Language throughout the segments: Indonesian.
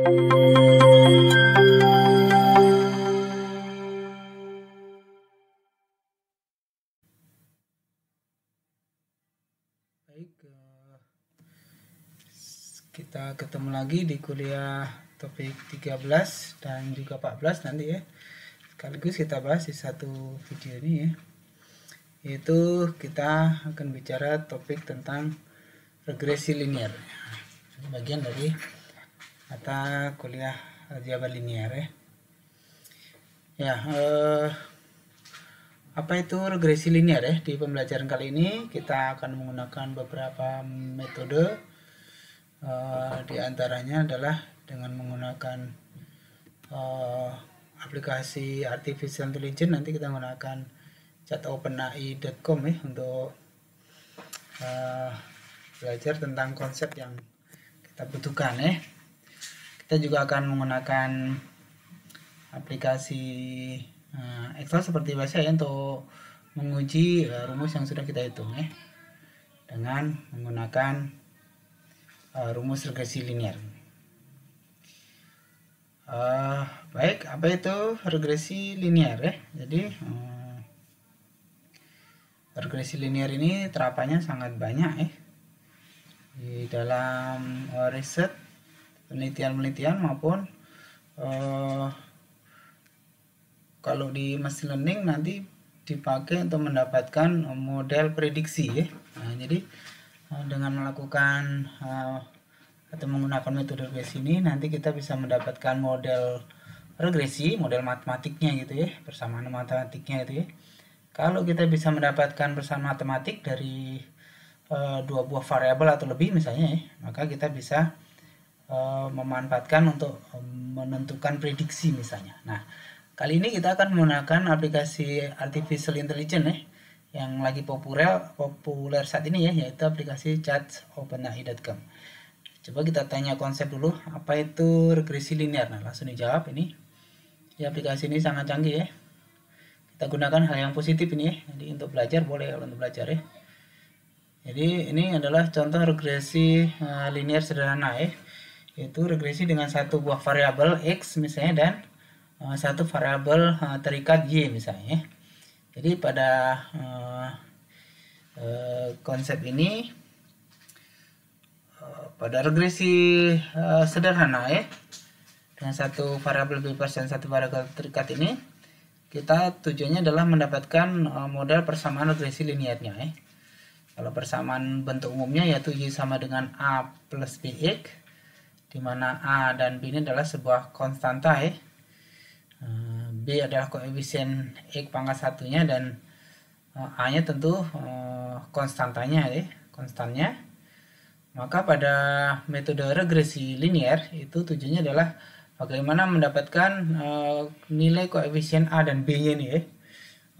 Baik, kita ketemu lagi di kuliah topik 13 dan juga 14 nanti ya. Sekaligus kita bahas di satu video ini ya. Yaitu kita akan bicara topik tentang regresi linear. Bagian dari mata kuliah aljabar linear ya. Ya, apa itu regresi linear ya? Di pembelajaran kali ini kita akan menggunakan beberapa metode. Di antaranya adalah dengan menggunakan aplikasi artificial intelligence. Nanti kita menggunakan chatopenai.com ya untuk belajar tentang konsep yang kita butuhkan ya. Kita juga akan menggunakan aplikasi Excel seperti biasa ya untuk menguji rumus yang sudah kita hitung ya dengan menggunakan rumus regresi linear. Baik, apa itu regresi linear ya? Jadi regresi linear ini terapannya sangat banyak ya di dalam riset, penelitian maupun kalau di machine learning nanti dipakai untuk mendapatkan model prediksi ya. Nah, jadi dengan melakukan atau menggunakan metode regresi ini nanti kita bisa mendapatkan model regresi, model matematiknya gitu ya, persamaan matematiknya gitu ya. Kalau kita bisa mendapatkan persamaan matematik dari dua buah variabel atau lebih misalnya ya, maka kita bisa memanfaatkan untuk menentukan prediksi misalnya. Nah, kali ini kita akan menggunakan aplikasi artificial intelligence ya, yang lagi populer saat ini ya, yaitu aplikasi chatopenai.com. Coba kita tanya konsep dulu, apa itu regresi linear? Nah, langsung dijawab ini. Di aplikasi ini sangat canggih ya. Kita gunakan hal yang positif ini ya. Jadi untuk belajar boleh kalau untuk belajar ya. Jadi ini adalah contoh regresi linear sederhana ya. Yaitu regresi dengan satu buah variabel X misalnya dan satu variabel terikat Y misalnya. Jadi pada konsep ini, pada regresi sederhana ya, dengan satu variabel bebas dan satu variabel terikat ini, kita tujuannya adalah mendapatkan model persamaan regresi linearnya ya. Kalau persamaan bentuk umumnya yaitu Y sama dengan A plus BX, di mana A dan B ini adalah sebuah konstanta ya. B adalah koefisien X pangkat satunya dan A-nya tentu konstantanya ya, konstannya. Maka pada metode regresi linear itu tujuannya adalah bagaimana mendapatkan nilai koefisien A dan B-nya nih ya,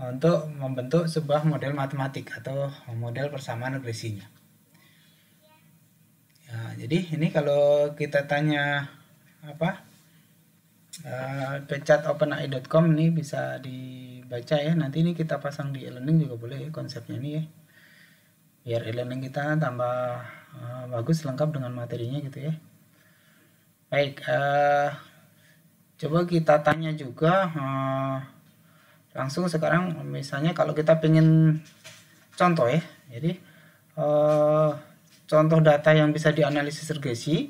untuk membentuk sebuah model matematik atau model persamaan regresinya. Ya, jadi ini kalau kita tanya apa? chatopenai.com ini bisa dibaca ya. Nanti ini kita pasang di e-learning juga boleh ya, konsepnya ini ya. Biar e-learning kita tambah bagus lengkap dengan materinya gitu ya. Baik, coba kita tanya juga langsung sekarang, misalnya kalau kita pengen contoh ya. Jadi contoh data yang bisa dianalisis regresi.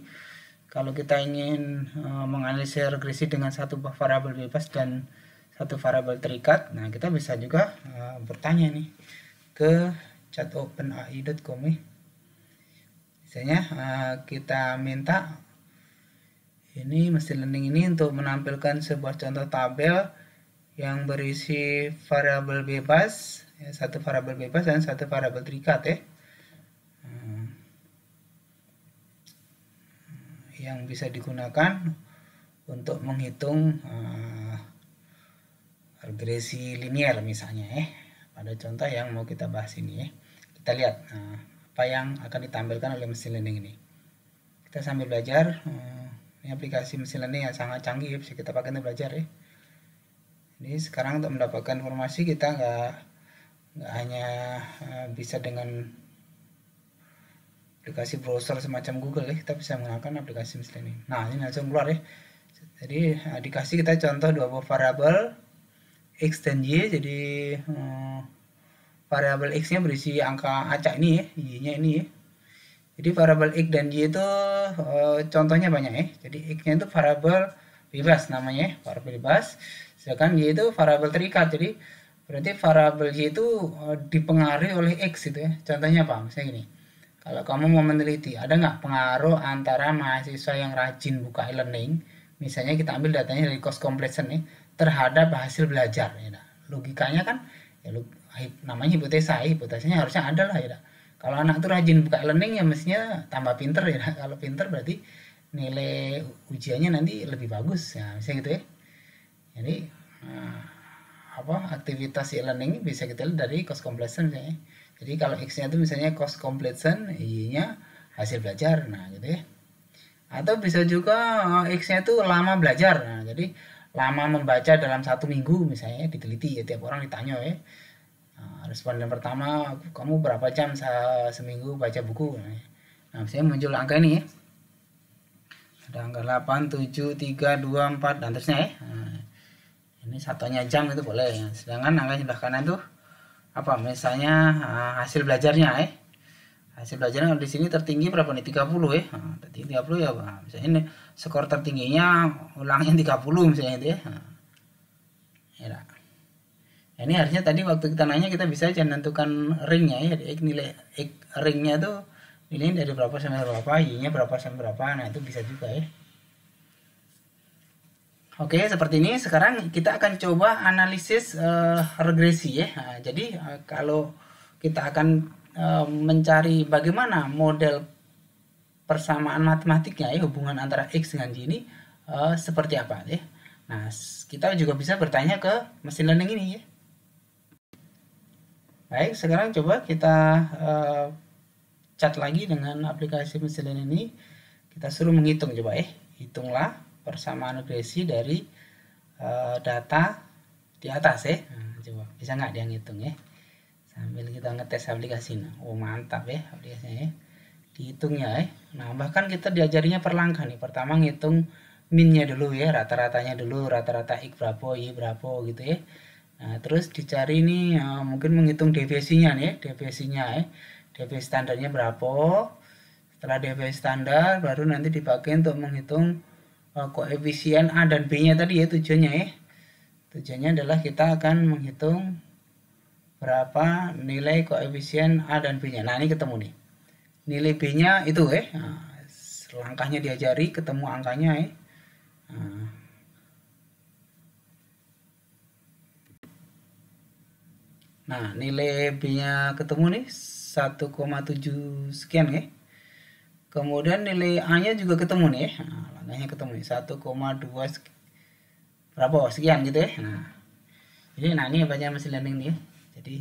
Kalau kita ingin menganalisis regresi dengan satu buah variabel bebas dan satu variabel terikat, nah kita bisa juga bertanya nih ke chatopenai.com nih. Misalnya kita minta ini machine learning ini untuk menampilkan sebuah contoh tabel yang berisi variabel bebas, ya, satu variabel bebas dan satu variabel terikat ya. Yang bisa digunakan untuk menghitung regresi linear misalnya ya, pada contoh yang mau kita bahas ini ya. Kita lihat apa yang akan ditampilkan oleh mesin learning ini. Kita sambil belajar. Ini aplikasi mesin learning yang sangat canggih ya, bisa kita pakai untuk belajar ya. Ini sekarang untuk mendapatkan informasi kita nggak hanya bisa dengan aplikasi browser semacam Google ya, kita bisa menggunakan aplikasi machine learning. Nah, ini langsung keluar ya. Jadi dikasih kita contoh dua buah variabel X dan Y. Jadi variabel X nya berisi angka acak ini ya, Y nya ini ya. Jadi variabel X dan Y itu contohnya banyak ya. Jadi X nya itu variabel bebas namanya, variabel bebas. Sedangkan Y itu variabel terikat. Jadi berarti variabel Y itu dipengaruhi oleh X itu ya. Contohnya apa? Misalnya gini. Kalau kamu mau meneliti, ada nggak pengaruh antara mahasiswa yang rajin buka e-learning, misalnya kita ambil datanya dari cost completion nih, terhadap hasil belajar. Ya, logikanya kan, ya namanya hipotesa, hipotesanya harusnya ada lah ya. Kalau anak itu rajin buka e-learning ya mestinya tambah pinter ya. Kalau pinter berarti nilai ujiannya nanti lebih bagus ya, misalnya gitu ya. Jadi aktivitas e-learning bisa kita lihat dari cost completion misalnya. Jadi kalau X-nya itu misalnya cost completion, Y-nya hasil belajar, nah gitu ya. Atau bisa juga X-nya itu lama belajar, nah jadi lama membaca dalam 1 minggu misalnya, diteliti ya, tiap orang ditanya ya. Responden pertama, kamu berapa jam seminggu baca buku? Nah misalnya muncul angka ini ya. Ada angka 8, 7, 3, 2, 4, dan terusnya ya. Nah, ini satunya jam itu boleh ya. Sedangkan angka sebelah kanan tuh apa misalnya hasil belajarnya hasil belajarnya di sini tertinggi berapa nih, 30 ya. Tertinggi 30 ya Pak. Misalnya ini skor tertingginya ulangnya 30 misalnya itu ya. Ya. Ini harusnya tadi waktu kita nanya kita bisa aja menentukan ringnya ya, nilai ringnya tuh nilainya dari berapa sampai berapa, Y-nya berapa sampai berapa. Nah itu bisa juga ya. Oke, seperti ini. Sekarang kita akan coba analisis regresi ya. Nah, jadi kalau kita akan mencari bagaimana model persamaan matematiknya ya, hubungan antara X dengan Y ini seperti apa ya. Nah, kita juga bisa bertanya ke machine learning ini ya. Baik, sekarang coba kita chat lagi dengan aplikasi machine learning ini. Kita suruh menghitung coba ya. Hitunglah persamaan regresi dari data di atas ya. Nah, coba bisa nggak dia ngitung ya, sambil kita ngetes aplikasi. Oh mantap ya aplikasinya ya, dihitungnya ya. Nah bahkan kita diajarinya per langkah nih. Pertama ngitung minnya dulu ya, rata-ratanya dulu, rata-rata X berapa, Y berapa gitu ya. Nah terus dicari nih mungkin menghitung deviasinya nih, deviasinya ya, deviasi standarnya berapa. Setelah deviasi standar baru nanti dipakai untuk menghitung koefisien A dan B-nya tadi ya. Tujuannya ya, tujuannya adalah kita akan menghitung berapa nilai koefisien A dan B-nya. Nah ini ketemu nih, nilai B-nya itu ya. Nah, langkahnya diajari, ketemu angkanya ya. Nah nilai B-nya ketemu nih 1,7 sekian ya. Kemudian nilai A-nya juga ketemu nih ya. Nah, langkahnya ketemu nih 1,2 berapa sekian gitu ya. Nah, jadi ini banyak machine learning nih ya. Jadi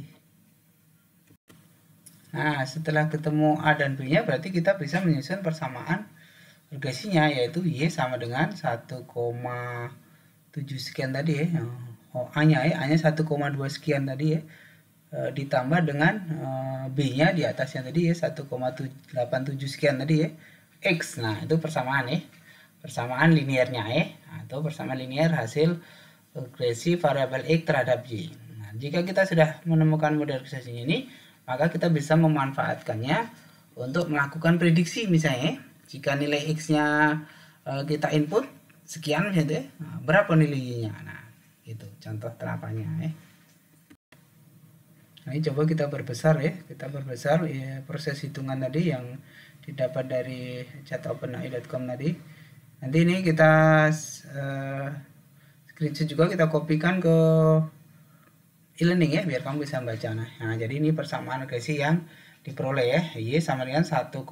nah, setelah ketemu A dan B-nya berarti kita bisa menyusun persamaan regresinya, yaitu Y sama dengan 1,7 sekian tadi ya. Oh, A-nya ya, A-nya 1,2 sekian tadi ya. Ditambah dengan B-nya di atasnya tadi ya, 1,87 sekian tadi ya, X. Nah itu persamaan ya, persamaan linearnya ya, atau persamaan linear hasil regresi variabel X terhadap Y. Nah, jika kita sudah menemukan model regresi ini, maka kita bisa memanfaatkannya untuk melakukan prediksi. Misalnya jika nilai X-nya kita input sekian gitu ya, berapa nilai Y-nya. Nah itu contoh terapannya ya. Nah, ini coba kita perbesar ya, kita perbesar ya, proses hitungan tadi yang didapat dari chat.openai.com tadi. Nanti ini kita screenshot juga, kita kopikan ke e-learning ya, biar kamu bisa baca. Nah jadi ini persamaan regresi yang diperoleh ya, Y sama dengan 1,29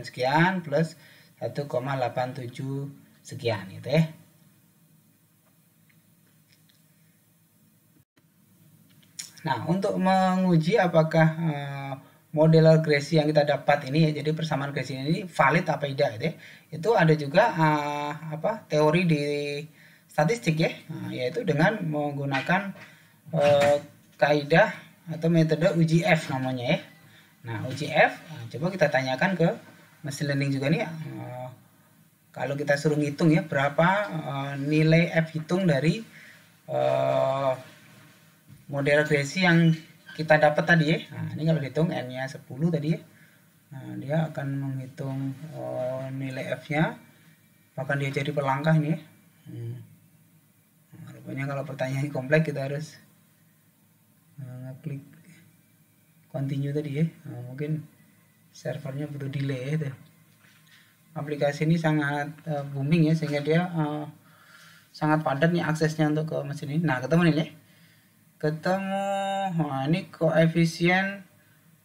sekian plus 1,87 sekian gitu ya. Nah, untuk menguji apakah model regresi yang kita dapat ini ya, jadi persamaan regresi ini valid apa tidak gitu ya, itu ada juga teori di statistik ya, yaitu dengan menggunakan kaidah atau metode uji F namanya ya. Nah, UCF, coba kita tanyakan ke machine learning juga nih. Kalau kita suruh ngitung ya, berapa nilai F hitung dari model regresi yang kita dapat tadi ya. Nah, ini kalau dihitung N-nya 10 tadi ya. Nah, dia akan menghitung nilai F-nya, bahkan dia jadi per langkah ini ya. Nah, rupanya kalau pertanyaan kompleks kita harus klik continue tadi ya. Nah, mungkin servernya butuh delay ya. Aplikasi ini sangat booming ya, sehingga dia sangat padat nih aksesnya untuk ke mesin ini. Nah, ketemu nih ya. Ketemu. Nah, ini koefisien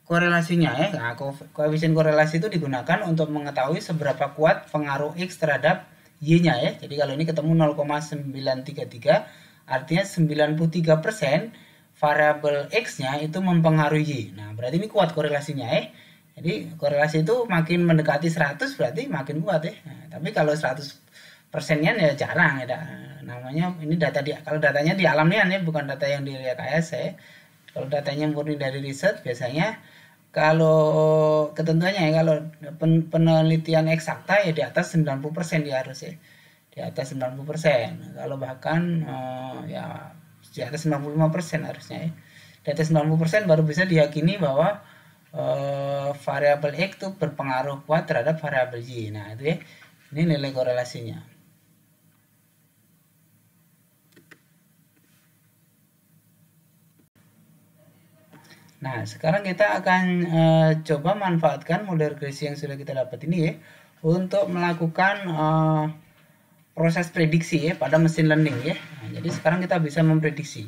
korelasinya ya. Nah, koefisien korelasi itu digunakan untuk mengetahui seberapa kuat pengaruh X terhadap Y-nya ya. Jadi kalau ini ketemu 0,933, artinya 93% variabel X-nya itu mempengaruhi Y. Nah, berarti ini kuat korelasinya ya. Jadi korelasi itu makin mendekati 100 berarti makin kuat ya. Nah, tapi kalau 100%-nya ya jarang ya. Namanya ini data kalau datanya di alamiah ya, bukan data yang di rekayasa ya. Kalau datanya murni dari riset biasanya kalau ketentuannya ya, kalau penelitian eksakta ya di atas 90% dia harus ya. Di atas 90%. Kalau bahkan ya di atas 95% harusnya ya. Di atas 90% baru bisa diyakini bahwa variabel X itu berpengaruh kuat terhadap variabel Y. Nah, itu ya. Ini nilai korelasinya. Nah, sekarang kita akan coba manfaatkan model regresi yang sudah kita dapat ini ya untuk melakukan proses prediksi ya pada mesin learning ya. Nah, jadi sekarang kita bisa memprediksi.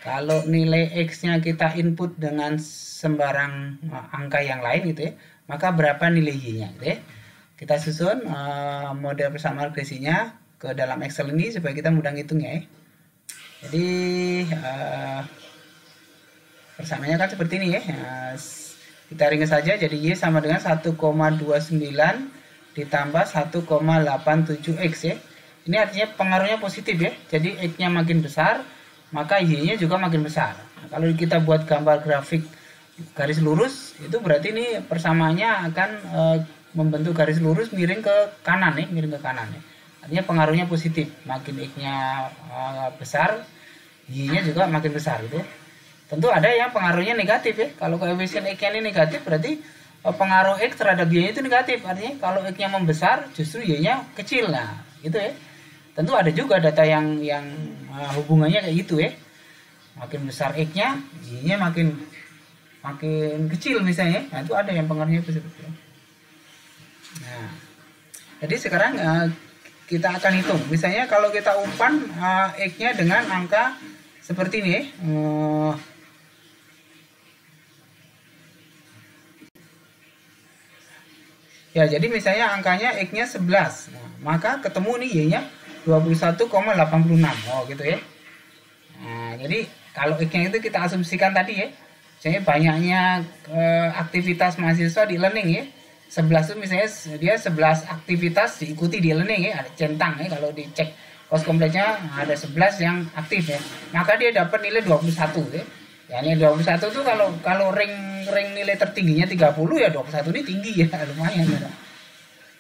Kalau nilai X-nya kita input dengan sembarang angka yang lain gitu ya, maka berapa nilai Y-nya gitu ya. Kita susun model persamaan regresinya ke dalam Excel ini supaya kita mudah ngitungnya ya. Jadi persamaannya kan seperti ini ya. Kita ringkas saja, jadi Y sama dengan 1,29 ditambah 1,87X ya. Ini artinya pengaruhnya positif ya. Jadi X-nya makin besar, maka Y-nya juga makin besar. Nah, kalau kita buat gambar grafik garis lurus, itu berarti ini persamaannya akan membentuk garis lurus miring ke kanan nih, miring ke kanan nih. Artinya pengaruhnya positif. Makin X-nya besar, Y-nya juga makin besar gitu ya. Tentu ada yang pengaruhnya negatif ya. Kalau koefisien X-nya ini negatif, berarti pengaruh X terhadap Y-nya itu negatif. Artinya kalau X-nya membesar, justru Y-nya kecil. Nah, gitu ya. Tentu ada juga data yang hubungannya kayak gitu ya. Makin besar X-nya, Y-nya makin kecil misalnya. Nah, itu ada yang pengaruhnya positif. Nah, jadi sekarang kita akan hitung. Misalnya kalau kita umpan X-nya dengan angka seperti ini. Ya, jadi misalnya angkanya X-nya 11. Nah, maka ketemu nih Y-nya 21,86. Oh, gitu ya. Nah, jadi kalau X-nya itu kita asumsikan tadi ya. Misalnya banyaknya aktivitas mahasiswa di learning ya. 11 itu misalnya dia 11 aktivitas diikuti di learning ya, ada centang ya, kalau dicek kos kompleksnya ada 11 yang aktif ya. Maka dia dapat nilai 21 ya. Ya, ini 21 itu kalau ring nilai tertingginya 30 ya 21 ini tinggi ya, lumayan ya.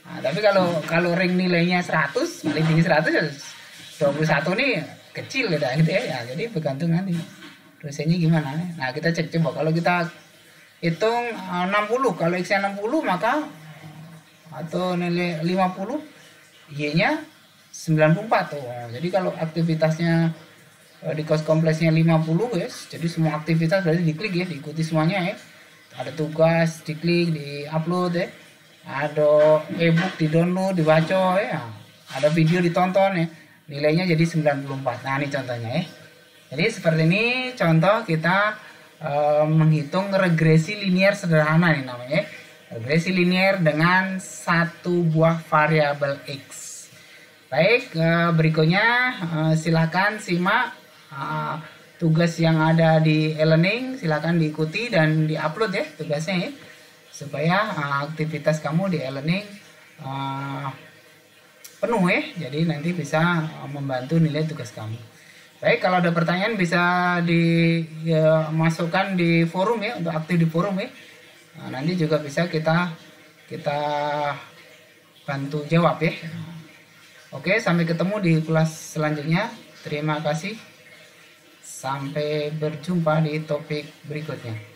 Nah, tapi kalau ring nilainya 100, paling tinggi 100 ya 21 ini kecil ya gitu ya. Ya, jadi bergantung nanti dosennya gimana. Nah, kita cek coba kalau kita hitung 60, kalau X-nya 60 maka atau nilai 50 Y-nya 94 tuh. Jadi kalau aktivitasnya di kos kompleksnya 50 guys, jadi semua aktivitas berarti diklik ya, diikuti semuanya ya. Ada tugas diklik, di-upload ya. Ada e-book di-download, dibaca ya. Ada video ditonton ya. Nilainya jadi 94. Nah, ini contohnya ya. Jadi seperti ini contoh kita menghitung regresi linear sederhana nih namanya. Regresi linear dengan satu buah variabel X. Baik, berikutnya silakan simak tugas yang ada di e-learning, silakan diikuti dan diupload ya tugasnya ya. Supaya aktivitas kamu di e-learning penuh ya. Jadi nanti bisa membantu nilai tugas kamu. Baik, kalau ada pertanyaan bisa dimasukkan di forum ya, untuk aktif di forum ya. nanti juga bisa kita bantu jawab ya. Oke, sampai ketemu di kelas selanjutnya. Terima kasih. Sampai berjumpa di topik berikutnya.